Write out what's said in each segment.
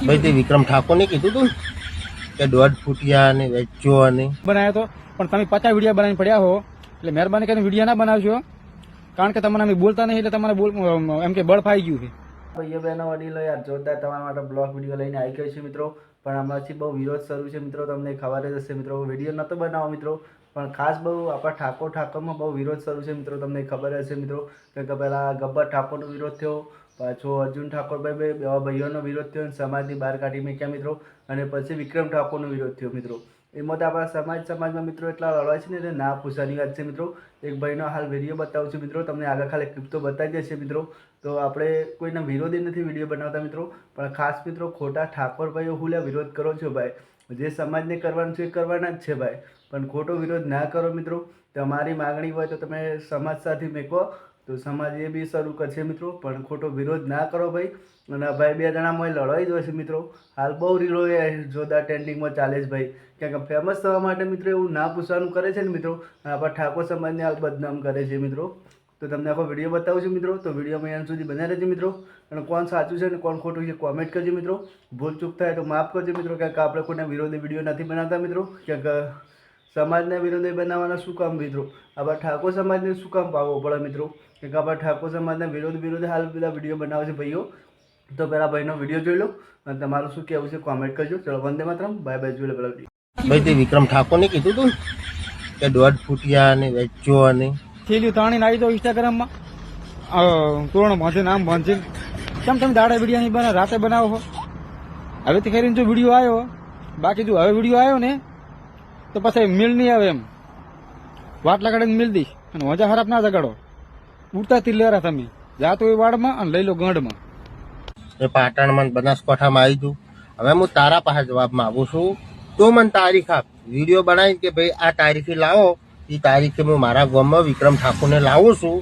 ભાઈ તે વિક્રમ ઠાકોર ને કીધું તું કે 1.5 ફૂટિયા ને વેચો અને બનાવ્યો તો પણ તમે 50 વિડીયો બનાવીને પડ્યા હો એટલે મહેરબાની કરીને વિડીયો ના બનાવજો કારણ કે તમને અમે બોલતા નહીં એટલે તમારે એમ કે બળ ફાઈ ગયું છે. ભાઈઓ બહેનો વડીલો યાર જોરદાર તમારા માટે બ્લોગ વિડીયો લઈને આવી ગયો છે મિત્રો. પણ હમણાંથી બહુ વિરોધ શરૂ છે મિત્રો, તમને ખબર જ હશે મિત્રો. વિડીયો નહોતો બનાવો મિત્રો પણ ખાસ બહુ આપણા ઠાકોરમાં બહુ વિરોધ શરૂ છે મિત્રો, તમને ખબર હશે મિત્રો. કે પહેલાં ગબ્બર ઠાકોરનો વિરોધ થયો, પાછો અર્જુન ઠાકોરભાઈ બે ભાઈઓનો વિરોધ થયો, સમાજની બહાર કાઢી મૂક્યા મિત્રો, અને પછી વિક્રમ ઠાકોરનો વિરોધ થયો મિત્રો. એમાં તો આપણા સમાજમાં મિત્રો એટલા લડવાય છે ને ના પૂછવાની વાત છે મિત્રો. એક ભાઈનો હાલ વિડીયો બતાવું છું મિત્રો, તમને આગળ ખાલી ક્લિપ તો બતાવી દેશે મિત્રો. તો આપણે કોઈના વિરોધી નથી વિડીયો બનાવતા મિત્રો, પણ ખાસ મિત્રો ખોટા ઠાકોર ભાઈઓ હુલ્યા વિરોધ કરો છો ભાઈ. જે સમાજને કરવાનું છે એ કરવાના જ છે ભાઈ, પણ ખોટો વિરોધ ના કરો મિત્રો. તમારી માગણી હોય તો તમે સમાજ સાથે મેકો તો સમાજ એ બી શરૂ કરશે મિત્રો, પણ ખોટો વિરોધ ના કરો ભાઈ. અને ભાઈ બે જણામાં લડાઈ જ હોય છે મિત્રો. હાલ બહુ રીલો જોરદાર ટ્રેન્ડિંગમાં ચાલે છે ભાઈ, કારણ કે ફેમસ થવા માટે મિત્રો એવું ના પૂછવાનું કરે છે ને મિત્રો. આપણા ઠાકોર સમાજને હાલ બદનામ કરે છે મિત્રો. તો તમને આખો વિડીયો બતાવું છું મિત્રો, તો વિડીયોમાં એન્ડ સુધી બન્યા રહેજો મિત્રો. અને કોણ સાચું છે અને કોણ ખોટું છે કોમેન્ટ કરજો મિત્રો. ભૂલ ચૂક થાય તો માફ કરજો મિત્રો, કારણ કે આપણે કોઈના વિરોધી વિડીયો નથી બનાવતા મિત્રો. કારણ કે સમાજના વિરોધી બનાવવાના શું કામ મિત્રો, આપણા ઠાકોર સમાજને શું કામ પાવવો પડે મિત્રો. કારણ કે આપણા ઠાકોર સમાજના વિરોધ હાલ બધા વિડીયો બનાવે છે ભાઈઓ. તો પહેલાં ભાઈનો વિડીયો જોઈ લો અને તમારું શું કહેવું છે કોમેન્ટ કરજો. ચલો વંદે માતરમ, બાય બાય. જોઈ લો પેલા વિડીયો. ભાઈ તે વિક્રમ ઠાકોર ને કીધું તું કે 1.5 ફૂટિયા ને વેચો અને થેલીઓ તાણીને આવી જાઓ ઇન્સ્ટાગ્રામમાં તોરણ બાંધે નામ બાંધે કેમ તમે દાડા વિડીયો નહીં બનાવો, રાતે બનાવો હો. હવેથી કરીને જો વિડીયો આવ્યો, બાકી જો હવે વિડીયો આવ્યો ને તો પછી મિલ નહીં આવે એમ વાટ લગાડીને મિલ દઈશ. અને મજા ખરાબ ના જગાડો, ઉડતાથી લેરા તમે જાતો એ વાડમાં અને લઈ લો ગંઢમાં. એ પાટણમાં બનાસકાંઠામાં આવી છું. હવે હું તારા પાસે જવાબ માંગુ છું, તો મને તારીખ આપ. વિડીયો બનાવી કે ભાઈ આ તારીખે લાવો, એ તારીખે હું મારા ગામમાં વિક્રમ ઠાકોરને લાવું છું.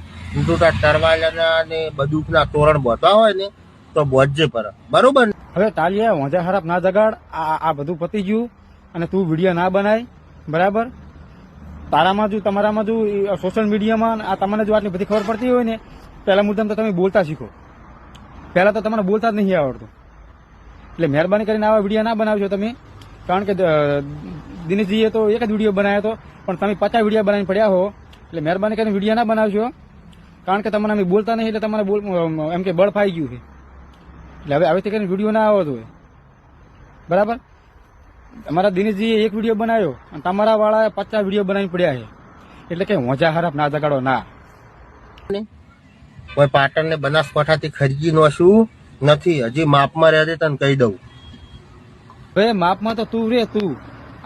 તું તાર તરવાલાના ને બંદૂકના તોરણ બોધવા હોય ને તો બોધજે પર, બરોબર ને? હવે તાલિયા મજા ખરાબ ના જગાડ. આ બધું પતી ગયું અને તું વિડીયો ના બનાય બરાબર. તારામાં જો તમારામાં જો સોશિયલ મીડિયામાં આ તમને જો આટલી બધી ખબર પડતી હોય ને, પહેલા મુદ્દામાં તો તમે બોલતા શીખો. પહેલા તો તમને બોલતા જ નહીં આવડતું. એટલે મહેરબાની કરીને આવા વિડીયો ના બનાવજો તમે, કારણ કે દિનેશજીએ તો એક જ વિડીયો બનાવ્યો હતો પણ તમે 50 વિડીયો બનાવીને પડ્યા હો. એટલે મહેરબાની કરીને વિડીયો ના બનાવજો, કારણ કે તમને અમે બોલતા નહીં એટલે તમારે એમ કે બળ ફાઈ ગયું છે. એટલે હવેથી કરીને વિડીયો ના આવતો હોય બરાબર. અમારા દિનેશજીએ એક વિડીયો બનાવ્યો અને તમારા વાળાએ 50 વિડીયો બનાવીને પડ્યા છે. એટલે કે મજા ખરાબ ના જગાડો ના. કોઈ પાટણ ને બનાસકાંઠાથી ખરીદી નો શું નથી, હજી માપમાં રહે તને કહી દઉં. હવે માપમાં તો તું રે, તું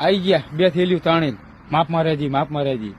આવી ગયા 2 થેલીઓ તાણી માપમાં રહેજી.